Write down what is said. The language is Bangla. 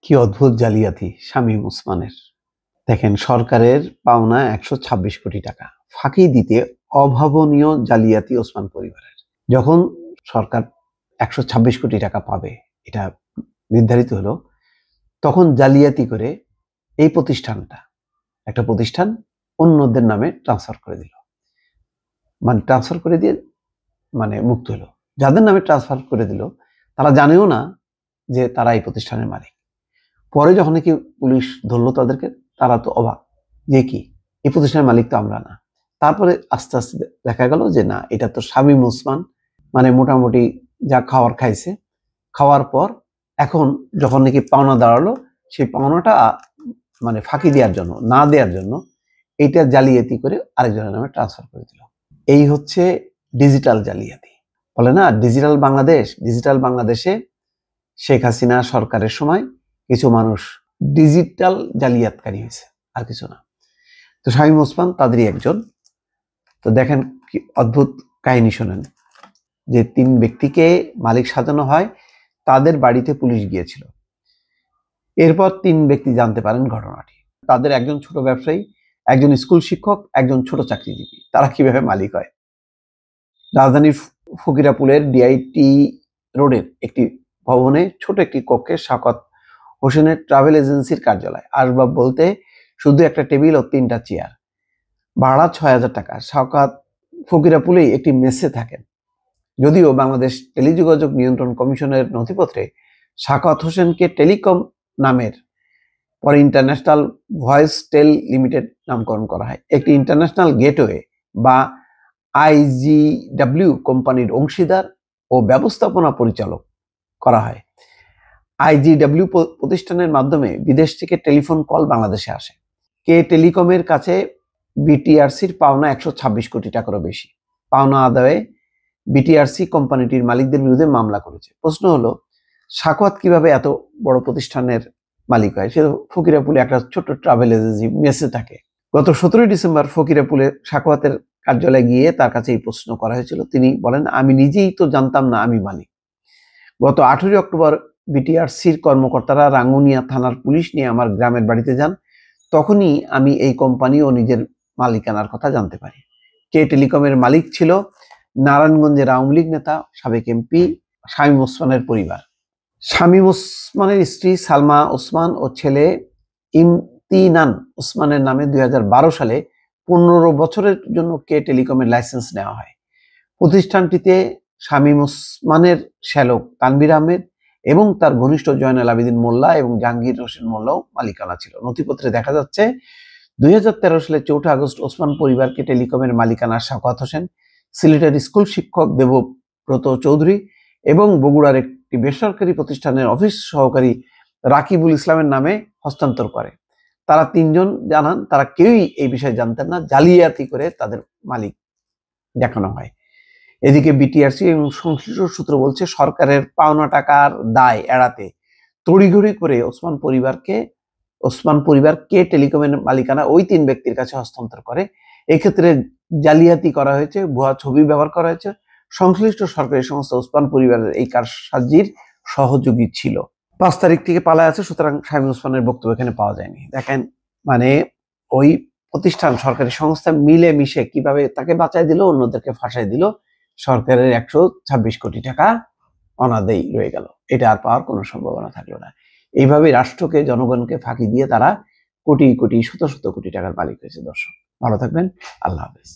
কি অদ্ভুত জালিয়াতি শামীম ওসমানের। দেখেন, সরকারের পাওনা 126 কোটি টাকা ফাঁকি দিতে অভাবনীয় জালিয়াতি ওসমান পরিবারের। যখন সরকার 126 কোটি টাকা পাবে এটা নির্ধারিত হলো, তখন জালিয়াতি করে এই প্রতিষ্ঠানটা, একটা প্রতিষ্ঠান অন্যদের নামে ট্রান্সফার করে দিল। ট্রান্সফার করে দিয়ে মুক্ত হলো। যাদের নামে ট্রান্সফার করে দিল তারা জানেও না যে তারা এই প্রতিষ্ঠানের মালিক। পরে যখন নাকি পুলিশ ধরলো তাদেরকে, তারা তো অবাক যে কি, এই প্রতিষ্ঠানের মালিক তো আমরা না। তারপরে আস্তে আস্তে দেখা গেল যে না, এটা তো শামীম ওসমান, মোটামুটি যা খাওয়ার খাইছে। খাওয়ার পর এখন যখন নাকি পাওনা দাঁড়ালো, সেই পাওনাটা ফাঁকি দেওয়ার জন্য, না দেওয়ার জন্য এইটা জালিয়াতি করে আরেকজনের নামে ট্রান্সফার করে দিল। এই হচ্ছে ডিজিটাল জালিয়াতি। বলে না ডিজিটাল বাংলাদেশ। ডিজিটাল বাংলাদেশে শেখ হাসিনা সরকারের সময় কিছু মানুষ ডিজিটাল জালিয়াতকারী হয়েছে, আর কিছু না। তো শামীম ওসমান তাদেরই একজন। তো দেখেন কি অদ্ভুত কাহিনী শোনেন, যে 3 ব্যক্তিকে মালিক সাজানো হয়, তাদের বাড়িতে পুলিশ গিয়েছিল। এরপর 3 ব্যক্তি জানতে পারেন ঘটনাটি। তাদের একজন ছোট ব্যবসায়ী, একজন স্কুল শিক্ষক, একজন ছোট চাকরিজীবী। তারা কিভাবে মালিক হয়? রাজধানীর ফকিরাপুলের ডিআইটি রোডের একটি ভবনে ছোট একটি কক্ষে শওকত হোসেনের ট্রাভেল এজেন্সির কার্যালয়। আসবাব বলতে শুধু একটা টেবিল ও 3টা চেয়ার। ভাড়া 6,000 টাকা। শওকত ফকিরাপুলেই একটি মেসে থাকেন। যদিও বাংলাদেশ টেলিযোগাযোগ নিয়ন্ত্রণ কমিশনের নথিপত্রে শওকত হোসেনকে টেলিকম নামের পরে ইন্টারন্যাশনাল ভয়েস টেল লিমিটেড নামকরণ করা হয়। একটি ইন্টারন্যাশনাল গেটওয়ে বা আইজিডব্লিউ কোম্পানির অংশীদার ও ব্যবস্থাপনা পরিচালক করা হয়। আইজিডব্লিউ প্রতিষ্ঠানের মাধ্যমে বিদেশ থেকে টেলিফোন কল বাংলাদেশে আসে। কে টেলিকমের কাছে বিটিআরসির পাওনা 126 কোটি টাকারও বেশি। পাওনা আদায়ে বিটিআরসি কোম্পানিটির মালিকদের বিরুদ্ধে মামলা করেছে। প্রশ্ন হলো, শওকত কিভাবে এত বড় প্রতিষ্ঠানের মালিক হয়? সে ফকিরাপুলে একটা ছোট ট্রাভেল এজেন্সি মেসে থাকে। গত 17 ডিসেম্বর ফকিরাপুলে শওকতের কার্যালয়ে গিয়ে তার কাছে এই প্রশ্ন করা হয়েছিল। তিনি বলেন, আমি নিজেই তো জানতাম না আমি মালিক। গত 18 অক্টোবর বিটিআরসির কর্মকর্তারা রাঙ্গুনিয়া থানার পুলিশ নিয়ে আমার গ্রামের বাড়িতে যান। তখনই আমি এই কোম্পানি ও নিজের মালিকানার কথা জানতে পারি। কে টেলিকমের মালিক ছিল নারায়ণগঞ্জের আওয়ামী লীগ নেতা সাবেক এমপি শামীম ওসমানের পরিবার। শামীম ওসমানের স্ত্রী সালমা ওসমান ও ছেলে ইমতিনান ওসমানের নামে 2012 সালে 15 বছরের জন্য কে টেলিকমের লাইসেন্স নেওয়া হয়। প্রতিষ্ঠানটিতে শামীম ওসমানের শ্যালক তানভীর আহমেদ এবং তার ঘনিষ্ঠ জয়নাল আবেদিন মোল্লা এবং জাহাঙ্গীর হোসেন মোল্লাও মালিকানা ছিল। নথিপত্রে দেখা যাচ্ছে 2013 সালে 4 আগস্ট ওসমান পরিবারকে টেলিকমের মালিকানা শওকত হোসেন, সিলেটের স্কুল শিক্ষক দেবব্রত চৌধুরী এবং বগুড়ার একটি বেসরকারি প্রতিষ্ঠানের অফিস সহকারী রাকিবুল ইসলামের নামে হস্তান্তর করে। তারা 3 জন জানান তারা কেউই এই বিষয়ে জানতেন না। জালিয়াতি করে তাদের মালিক দেখানো হয়। এদিকে বিটিআরসি এবং সংশ্লিষ্ট সূত্র বলছে, সরকারের পাওনা টাকার দায় এড়াতে তড়িঘড়ি করে ওসমান পরিবার কে টেলিকমের মালিকানা ওই 3 ব্যক্তির কাছে হস্তান্তর করে। এক্ষেত্রে জালিয়াতি করা হয়েছে, ভুয়া ছবি ব্যবহার করা হয়েছে। সংশ্লিষ্ট সরকারি সংস্থা ওসমান পরিবারের এই কারসাজির সহযোগী ছিল। 5 তারিখ থেকে পালায় আছে, সুতরাং শামীম ওসমানের বক্তব্য এখানে পাওয়া যায়নি। দেখেন, ওই প্রতিষ্ঠান সরকারি সংস্থা মিলে মিশে কিভাবে তাকে বাঁচাই দিল, অন্যদেরকে ফাঁসাই দিল। সরকারের 126 কোটি টাকা অনাদায়ী রয়ে গেল। এটা আর পাওয়ার কোনো সম্ভাবনা থাকলো না। এইভাবে রাষ্ট্রকে, জনগণকে ফাঁকি দিয়ে তারা কোটি কোটি, শত শত কোটি টাকার মালিক হয়েছে। দর্শক, ভালো থাকবেন। আল্লাহ হাফেজ।